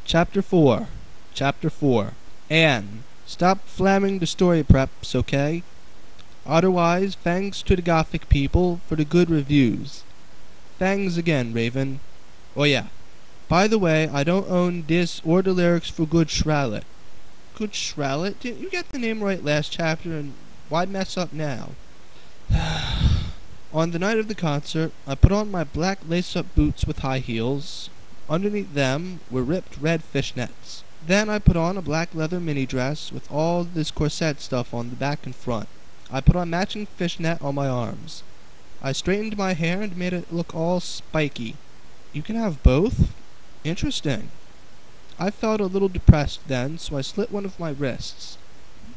Chapter 4. Chapter 4. Anne, stop flamming the story preps, okay? Otherwise, thanks to the Gothic people for the good reviews. Thanks again, Raven. Oh yeah, by the way, I don't own this or the lyrics for Good Charlotte. Good Charlotte? Didn't you get the name right last chapter, and why mess up now? On the night of the concert, I put on my black lace-up boots with high heels. Underneath them were ripped red fishnets. Then I put on a black leather mini dress with all this corset stuff on the back and front. I put on matching fishnet on my arms. I straightened my hair and made it look all spiky. You can have both? Interesting. I felt a little depressed then, so I slit one of my wrists.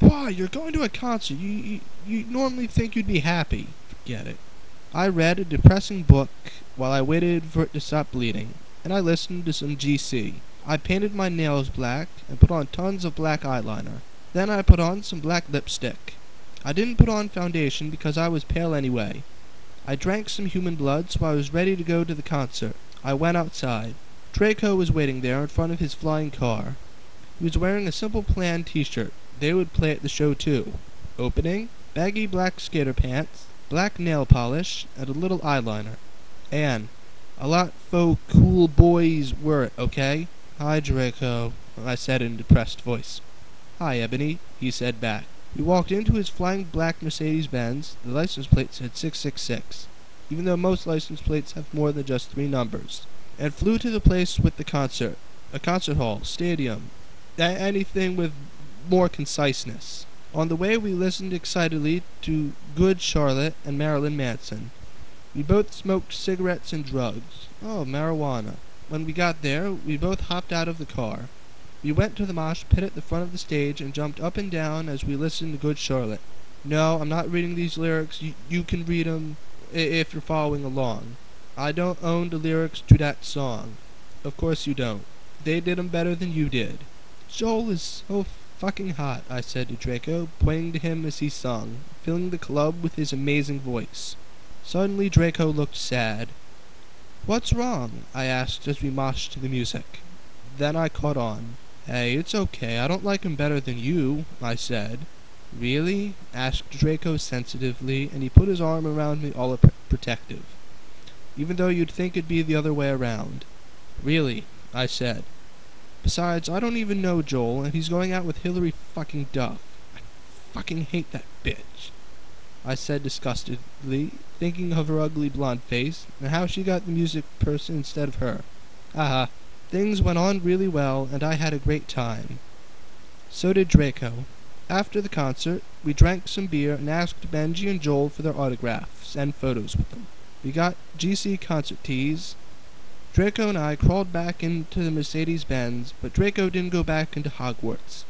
Why, you're going to a concert. You normally think you'd be happy. Forget it. I read a depressing book while I waited for it to stop bleeding, and I listened to some GC. I painted my nails black and put on tons of black eyeliner. Then I put on some black lipstick. I didn't put on foundation because I was pale anyway. I drank some human blood, so I was ready to go to the concert. I went outside. Draco was waiting there in front of his flying car. He was wearing a Simple Plan t-shirt. They would play at the show too. Opening, baggy black skater pants, black nail polish, and a little eyeliner. Anne, a lot faux cool boys were it, okay? Hi, Draco, I said in a depressed voice. Hi, Ebony, he said back. We walked into his flying black Mercedes-Benz. The license plate said 666, even though most license plates have more than just 3 numbers, and flew to the place with the concert. A concert hall, stadium, anything with more conciseness. On the way we listened excitedly to Good Charlotte and Marilyn Manson. We both smoked cigarettes and drugs. Oh, marijuana. When we got there, we both hopped out of the car. We went to the mosh pit at the front of the stage and jumped up and down as we listened to Good Charlotte. No, I'm not reading these lyrics. You can read them if you're following along. I don't own the lyrics to that song. Of course you don't. They did 'em better than you did. Joel is so fucking hot, I said to Draco, pointing to him as he sung, filling the club with his amazing voice. Suddenly Draco looked sad. What's wrong? I asked as we moshed to the music. Then I caught on. Hey, it's okay. I don't like him better than you, I said. Really? Asked Draco sensitively, and he put his arm around me all protective. Even though you'd think it'd be the other way around. Really, I said. Besides, I don't even know Joel, and he's going out with Hillary fucking Duff. I fucking hate that bitch, I said disgustedly, thinking of her ugly blonde face, and how she got the music person instead of her. Haha. Things went on really well, and I had a great time. So did Draco. After the concert, we drank some beer and asked Benji and Joel for their autographs and photos with them. We got GC concert tees. Draco and I crawled back into the Mercedes-Benz, but Draco didn't go back into Hogwarts.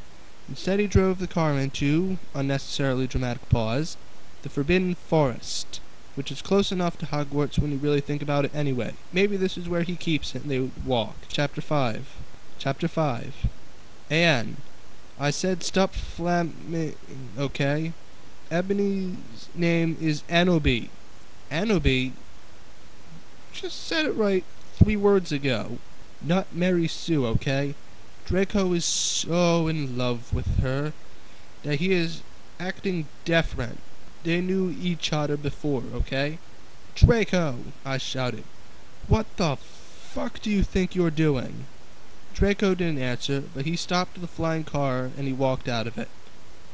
Instead he drove the car into, unnecessarily dramatic pause, the Forbidden Forest, which is close enough to Hogwarts when you really think about it anyway. Maybe this is where he keeps it and they would walk. Chapter 5. Chapter 5. Anne, I said stop flamming, okay? Ebony's name is Anobi. Anobi? Just said it right 3 words ago. Not Mary Sue, okay? Draco is so in love with her that he is acting different. They knew each other before, okay? Draco! I shouted. What the fuck do you think you're doing? Draco didn't answer, but he stopped the flying car and he walked out of it.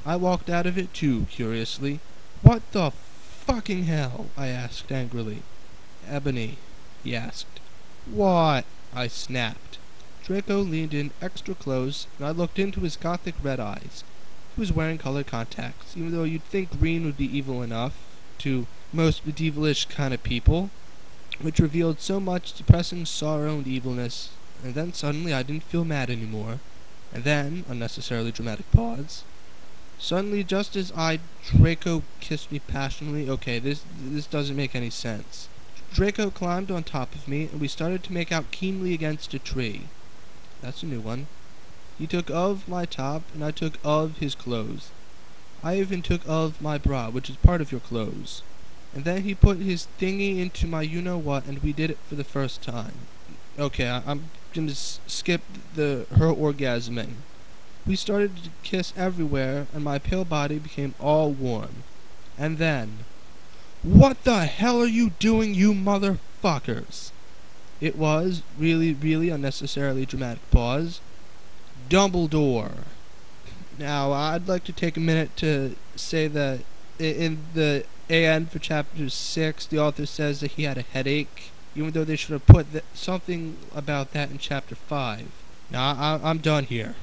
I walked out of it too, curiously. What the fucking hell? I asked angrily. Ebony, he asked. What? I snapped. Draco leaned in extra close, and I looked into his gothic red eyes. He was wearing colored contacts, even though you'd think green would be evil enough to most medievalish kind of people, which revealed so much depressing sorrow and evilness. And then suddenly I didn't feel mad anymore. And then, unnecessarily dramatic pause, suddenly just as Draco kissed me passionately. Okay, this doesn't make any sense. Draco climbed on top of me, and we started to make out keenly against a tree. That's a new one. He took of my top, and I took of his clothes. I even took of my bra, which is part of your clothes. And then he put his thingy into my you-know-what, and we did it for the first time. Okay, I'm gonna skip her orgasming. We started to kiss everywhere, and my pale body became all warm. And then, what the hell are you doing, you motherfuckers? It was really unnecessarily dramatic pause. Dumbledore. Now, I'd like to take a minute to say that in the end for chapter 6, the author says that he had a headache, even though they should have put something about that in chapter 5. Now, I'm done here.